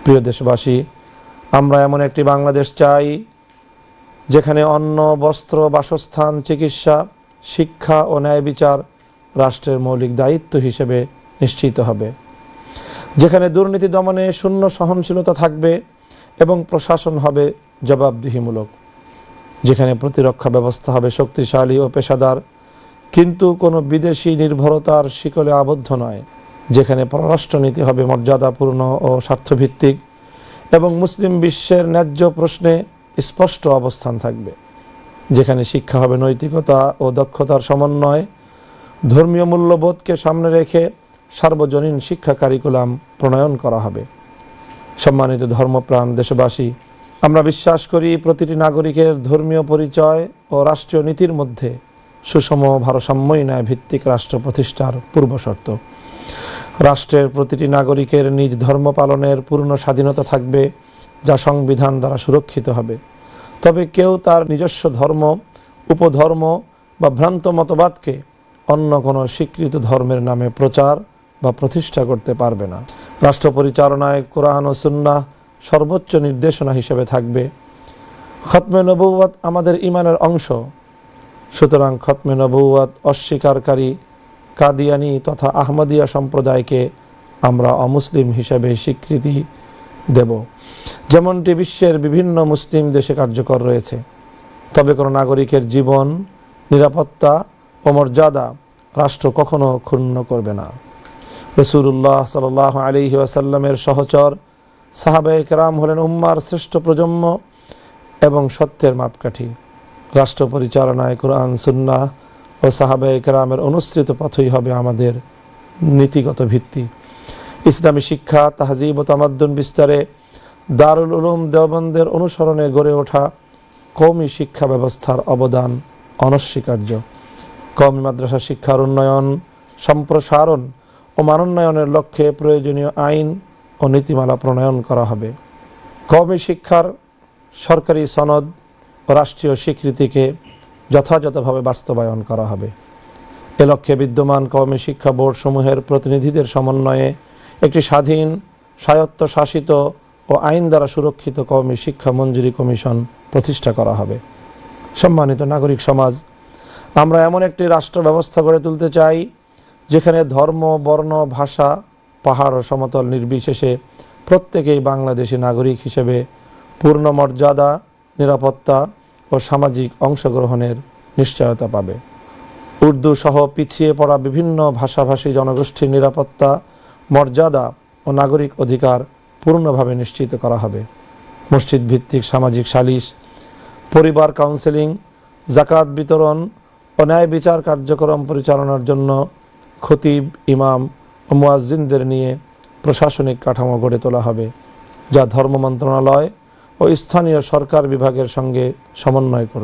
প্রিয় দেশবাসী, আমরা এমন একটি বাংলাদেশ চাই যেখানে অন্ন, বস্ত্র, বাসস্থান, চিকিৎসা, শিক্ষা ও ন্যায় বিচার রাষ্ট্রের মৌলিক দায়িত্ব হিসেবে নিশ্চিত হবে, যেখানে দুর্নীতি দমনে শূন্য সহনশীলতা থাকবে এবং প্রশাসন হবে জবাবদিহিমূলক, যেখানে প্রতিরক্ষা ব্যবস্থা হবে শক্তিশালী ও পেশাদার কিন্তু কোনো বিদেশি নির্ভরতার শিকলে আবদ্ধ নয়, যেখানে পররাষ্ট্রনীতি হবে মর্যাদাপূর্ণ ও স্বার্থভিত্তিক এবং মুসলিম বিশ্বের ন্যায্য প্রশ্নে স্পষ্ট অবস্থান থাকবে, যেখানে শিক্ষা হবে নৈতিকতা ও দক্ষতার সমন্বয়, ধর্মীয় মূল্যবোধকে সামনে রেখে সার্বজনীন শিক্ষা কারিকুলাম প্রণয়ন করা হবে। সম্মানিত ধর্মপ্রাণ দেশবাসী, আমরা বিশ্বাস করি প্রতিটি নাগরিকের ধর্মীয় পরিচয় ও রাষ্ট্রীয় নীতির মধ্যে সুষম ভারসাম্যই ন্যায় ভিত্তিক রাষ্ট্র প্রতিষ্ঠার পূর্বশর্ত। রাষ্ট্রের প্রতিটি নাগরিকের নিজ ধর্ম পালনের পূর্ণ স্বাধীনতা থাকবে, যা সংবিধান দ্বারা সুরক্ষিত হবে। তবে কেউ তার নিজস্ব ধর্ম, উপধর্ম বা ভ্রান্ত মতবাদকে অন্য কোনো স্বীকৃত ধর্মের নামে প্রচার বা প্রতিষ্ঠা করতে পারবে না। রাষ্ট্র পরিচালনায় কোরআন ও সুন্নাহ সর্বোচ্চ নির্দেশনা হিসেবে থাকবে। খতমে নবুওয়াত আমাদের ঈমানের অংশ, সুতরাং খতমে নবুওয়াত অস্বীকারী কাদিয়ানি তথা আহমদিয়া সম্প্রদায়কে আমরা অমুসলিম হিসেবে স্বীকৃতি দেব, যেমনটি বিশ্বের বিভিন্ন মুসলিম দেশে কার্যকর রয়েছে। তবে কোনো নাগরিকের জীবন, নিরাপত্তা ও মর্যাদা রাষ্ট্র কখনো ক্ষুণ্ণ করবে না। রাসূলুল্লাহ সাল্লাল্লাহু আলাইহি ওয়াসাল্লামের সহচর সাহাবায়ে কেরাম হলেন উম্মার শ্রেষ্ঠ প্রজন্ম এবং সত্যের মাপকাঠি। রাষ্ট্র পরিচালনায় কোরআন, সুন্নাহ ও সাহাবায়ে কেরামের অনুসৃত পথই হবে আমাদের নীতিগত ভিত্তি। ইসলামী শিক্ষা, তাহজিব ও তামাদ্দুন বিস্তারে দারুল উলুম দেওবন্দের অনুসরণে গড়ে ওঠা কওমি শিক্ষা ব্যবস্থার অবদান অনস্বীকার্য। কওমি মাদ্রাসা শিক্ষার উন্নয়ন, সম্প্রসারণ ও মানোন্নয়নের লক্ষ্যে প্রয়োজনীয় আইন ও নীতিমালা প্রণয়ন করা হবে। কওমি শিক্ষার সরকারি সনদ ও রাষ্ট্রীয় স্বীকৃতিকে যথাযথভাবে বাস্তবায়ন করা হবে। এ লক্ষ্যে বিদ্যমান কওমি শিক্ষা বোর্ডসমূহের প্রতিনিধিদের সমন্বয়ে একটি স্বাধীন, স্বায়ত্তশাসিত ও আইন দ্বারা সুরক্ষিত কওমি শিক্ষা মঞ্জুরি কমিশন প্রতিষ্ঠা করা হবে। সম্মানিত নাগরিক সমাজ, আমরা এমন একটি রাষ্ট্র ব্যবস্থা গড়ে তুলতে চাই যেখানে ধর্ম, বর্ণ, ভাষা, পাহাড় ও সমতল নির্বিশেষে প্রত্যেকেই বাংলাদেশী নাগরিক হিসেবে পূর্ণ মর্যাদা, নিরাপত্তা ও সামাজিক অংশগ্রহণের নিশ্চয়তা পাবে। উর্দু সহ পিছিয়ে পড়া বিভিন্ন ভাষাভাষী জনগোষ্ঠীর নিরাপত্তা, মর্যাদা ও নাগরিক অধিকার পূর্ণভাবে নিশ্চিত করা হবে। মসজিদ ভিত্তিক সামাজিক সালিশ, পরিবার কাউন্সেলিং, জাকাত বিতরণ ও ন্যায় বিচার কার্যক্রম পরিচালনার জন্য খতিব, ইমাম ও মুয়াজ্জিনদের নিয়ে প্রশাসনিক কাঠামো গড়ে তোলা হবে, যা ধর্ম মন্ত্রণালয় ও স্থানীয় সরকার বিভাগের সঙ্গে সমন্বয় করবে।